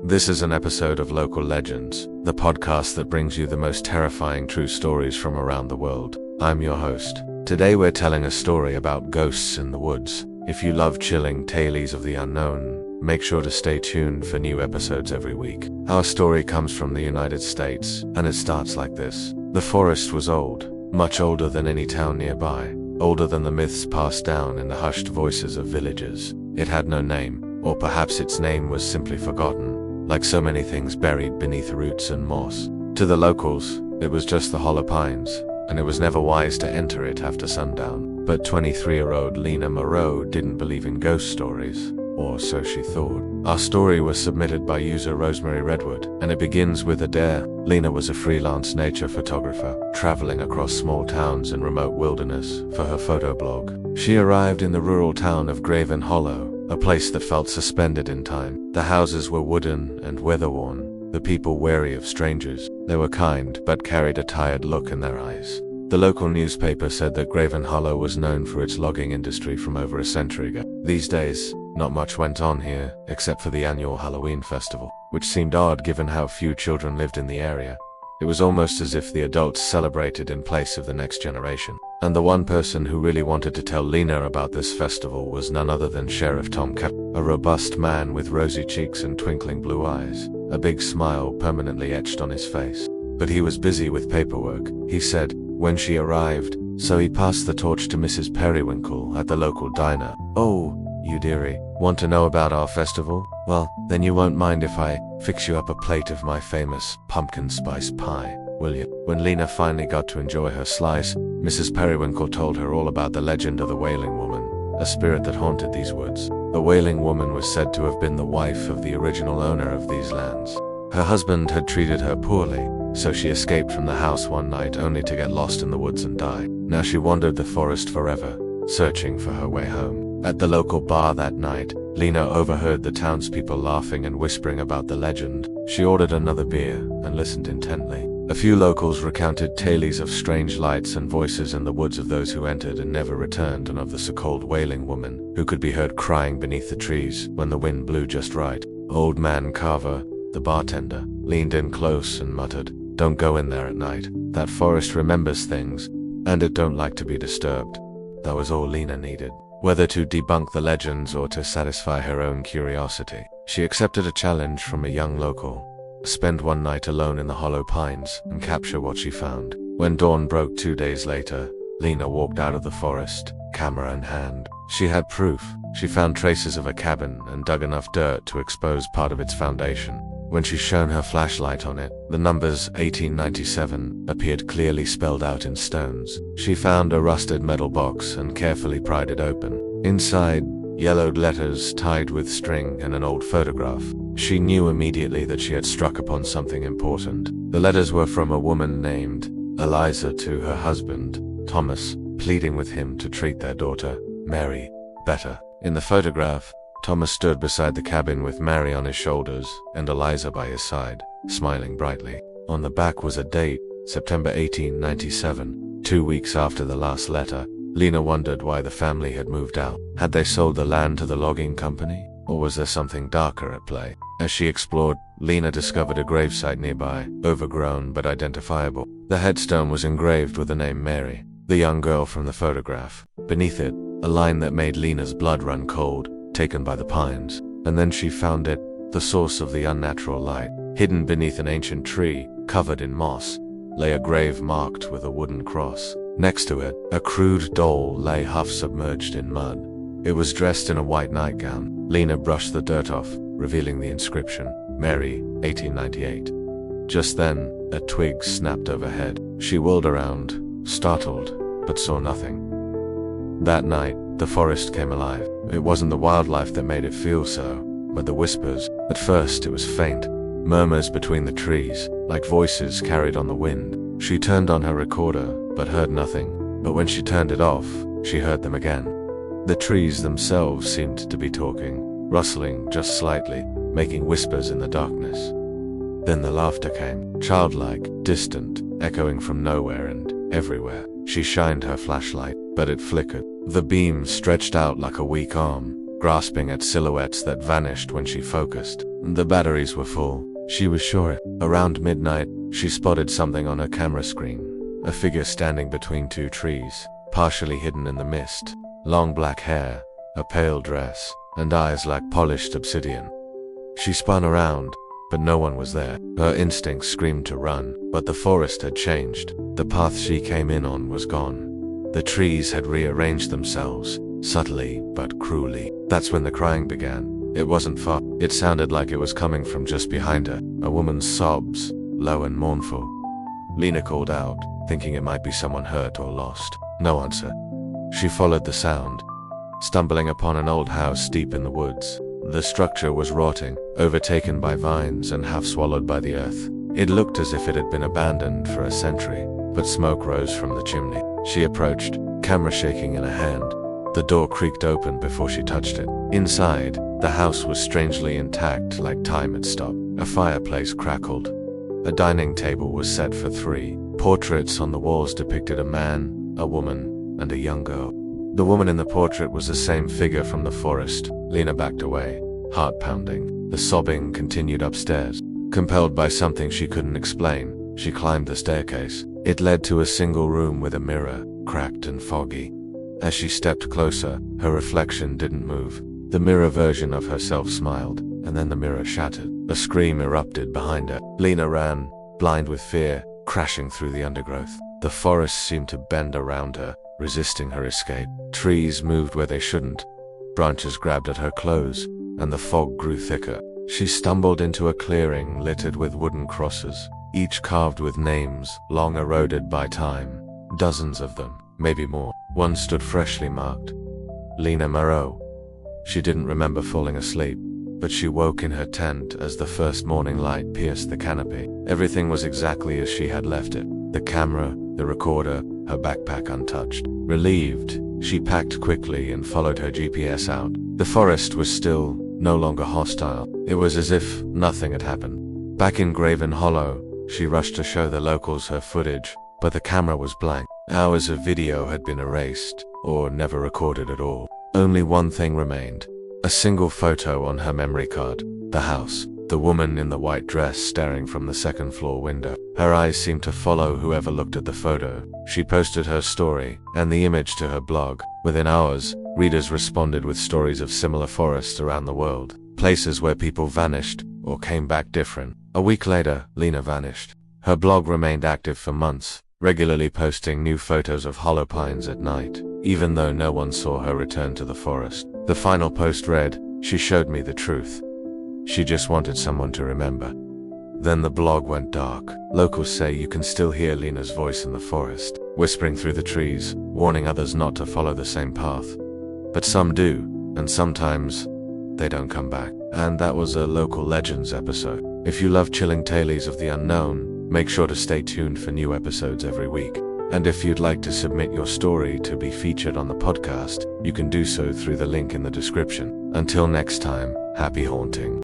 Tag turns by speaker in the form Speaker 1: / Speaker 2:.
Speaker 1: This is an episode of Local Legends, the podcast that brings you the most terrifying true stories from around the world. I'm your host. Today we're telling a story about ghosts in the woods. If you love chilling tales of the unknown, make sure to stay tuned for new episodes every week. Our story comes from the United States, and it starts like this. The forest was old, much older than any town nearby, older than the myths passed down in the hushed voices of villagers. It had no name, or perhaps its name was simply forgotten, like so many things buried beneath roots and moss. To the locals, it was just the hollow pines, and it was never wise to enter it after sundown. But 23-year-old Lena Moreau didn't believe in ghost stories, or so she thought. Our story was submitted by user Rosemary Redwood, and it begins with a dare. Lena was a freelance nature photographer, traveling across small towns and remote wilderness for her photo blog. She arrived in the rural town of Graven Hollow, a place that felt suspended in time. The houses were wooden and weather-worn, the people wary of strangers. They were kind, but carried a tired look in their eyes. The local newspaper said that Graven Hollow was known for its logging industry from over a century ago. These days, not much went on here, except for the annual Halloween festival, which seemed odd given how few children lived in the area. It was almost as if the adults celebrated in place of the next generation. And the one person who really wanted to tell Lena about this festival was none other than Sheriff Tom Cap, a robust man with rosy cheeks and twinkling blue eyes, a big smile permanently etched on his face. But he was busy with paperwork, he said, when she arrived, so he passed the torch to Mrs. Periwinkle at the local diner. "Oh, you dearie, want to know about our festival? Well, then you won't mind if I fix you up a plate of my famous pumpkin spice pie, will you?" When Lena finally got to enjoy her slice, Mrs. Periwinkle told her all about the legend of the Wailing Woman, a spirit that haunted these woods. The Wailing Woman was said to have been the wife of the original owner of these lands. Her husband had treated her poorly, so she escaped from the house one night only to get lost in the woods and die. Now she wandered the forest forever, searching for her way home. At the local bar that night, Lena overheard the townspeople laughing and whispering about the legend. She ordered another beer and listened intently. A few locals recounted tales of strange lights and voices in the woods, of those who entered and never returned, and of the so-called Wailing Woman, who could be heard crying beneath the trees when the wind blew just right. Old Man Carver, the bartender, leaned in close and muttered, "Don't go in there at night. That forest remembers things, and it don't like to be disturbed." That was all Lena needed. Whether to debunk the legends or to satisfy her own curiosity, she accepted a challenge from a young local. Spend one night alone in the hollow pines and capture what she found. When dawn broke 2 days later, Lena walked out of the forest, camera in hand. She had proof. She found traces of a cabin and dug enough dirt to expose part of its foundation. When she shone her flashlight on it, the numbers 1897 appeared clearly spelled out in stones. She found a rusted metal box and carefully pried it open. Inside, yellowed letters tied with string and an old photograph. She knew immediately that she had struck upon something important. The letters were from a woman named Eliza to her husband, Thomas, pleading with him to treat their daughter, Mary, better. In the photograph, Thomas stood beside the cabin with Mary on his shoulders and Eliza by his side, smiling brightly. On the back was a date, September 1897, 2 weeks after the last letter. Lena wondered why the family had moved out. Had they sold the land to the logging company, or was there something darker at play? As she explored, Lena discovered a gravesite nearby, overgrown but identifiable. The headstone was engraved with the name Mary, the young girl from the photograph. Beneath it, a line that made Lena's blood run cold, taken by the pines. And then she found it, the source of the unnatural light. Hidden beneath an ancient tree, covered in moss, lay a grave marked with a wooden cross. Next to it, a crude doll lay half submerged in mud. It was dressed in a white nightgown. Lena brushed the dirt off, revealing the inscription, Mary, 1898. Just then, a twig snapped overhead. She whirled around, startled, but saw nothing. That night, the forest came alive. It wasn't the wildlife that made it feel so, but the whispers. At first it was faint, murmurs between the trees, like voices carried on the wind. She turned on her recorder, but heard nothing. But when she turned it off, she heard them again. The trees themselves seemed to be talking, rustling just slightly, making whispers in the darkness. Then the laughter came, childlike, distant, echoing from nowhere and everywhere. She shined her flashlight, but it flickered. The beam stretched out like a weak arm, grasping at silhouettes that vanished when she focused. The batteries were full. She was sure. Around midnight, she spotted something on her camera screen. A figure standing between two trees, partially hidden in the mist. Long black hair, a pale dress, and eyes like polished obsidian. She spun around, but no one was there. Her instincts screamed to run, but the forest had changed. The path she came in on was gone. The trees had rearranged themselves, subtly but cruelly. That's when the crying began. It wasn't far. It sounded like it was coming from just behind her. A woman's sobs, low and mournful. Lena called out, thinking it might be someone hurt or lost. No answer. She followed the sound, stumbling upon an old house deep in the woods. The structure was rotting, overtaken by vines and half swallowed by the earth. It looked as if it had been abandoned for a century, but smoke rose from the chimney. She approached, camera shaking in her hand. The door creaked open before she touched it. Inside, the house was strangely intact, like time had stopped. A fireplace crackled. A dining table was set for three. Portraits on the walls depicted a man, a woman, and a young girl. The woman in the portrait was the same figure from the forest. Lena backed away, heart pounding. The sobbing continued upstairs. Compelled by something she couldn't explain, she climbed the staircase. It led to a single room with a mirror, cracked and foggy. As she stepped closer, her reflection didn't move. The mirror version of herself smiled, and then the mirror shattered. A scream erupted behind her. Lena ran, blind with fear, crashing through the undergrowth. The forest seemed to bend around her, resisting her escape. Trees moved where they shouldn't. Branches grabbed at her clothes, and the fog grew thicker. She stumbled into a clearing littered with wooden crosses, each carved with names long eroded by time. Dozens of them, maybe more. One stood freshly marked. Lena Moreau. She didn't remember falling asleep, but she woke in her tent as the first morning light pierced the canopy. Everything was exactly as she had left it. The camera, the recorder, her backpack untouched. Relieved, she packed quickly and followed her GPS out. The forest was still, no longer hostile. It was as if nothing had happened. Back in Graven Hollow, she rushed to show the locals her footage, but the camera was blank. Hours of video had been erased, or never recorded at all. Only one thing remained. A single photo on her memory card. The house. The woman in the white dress staring from the second floor window. Her eyes seemed to follow whoever looked at the photo. She posted her story and the image to her blog. Within hours, readers responded with stories of similar forests around the world. Places where people vanished or came back different. A week later, Lena vanished. Her blog remained active for months, regularly posting new photos of hollow pines at night, even though no one saw her return to the forest. The final post read, "She showed me the truth. She just wanted someone to remember." Then the blog went dark. Locals say you can still hear Lena's voice in the forest, whispering through the trees, warning others not to follow the same path. But some do, and sometimes they don't come back. And that was a Local Legends episode. If you love chilling tales of the unknown, make sure to stay tuned for new episodes every week. And if you'd like to submit your story to be featured on the podcast, you can do so through the link in the description. Until next time, happy haunting.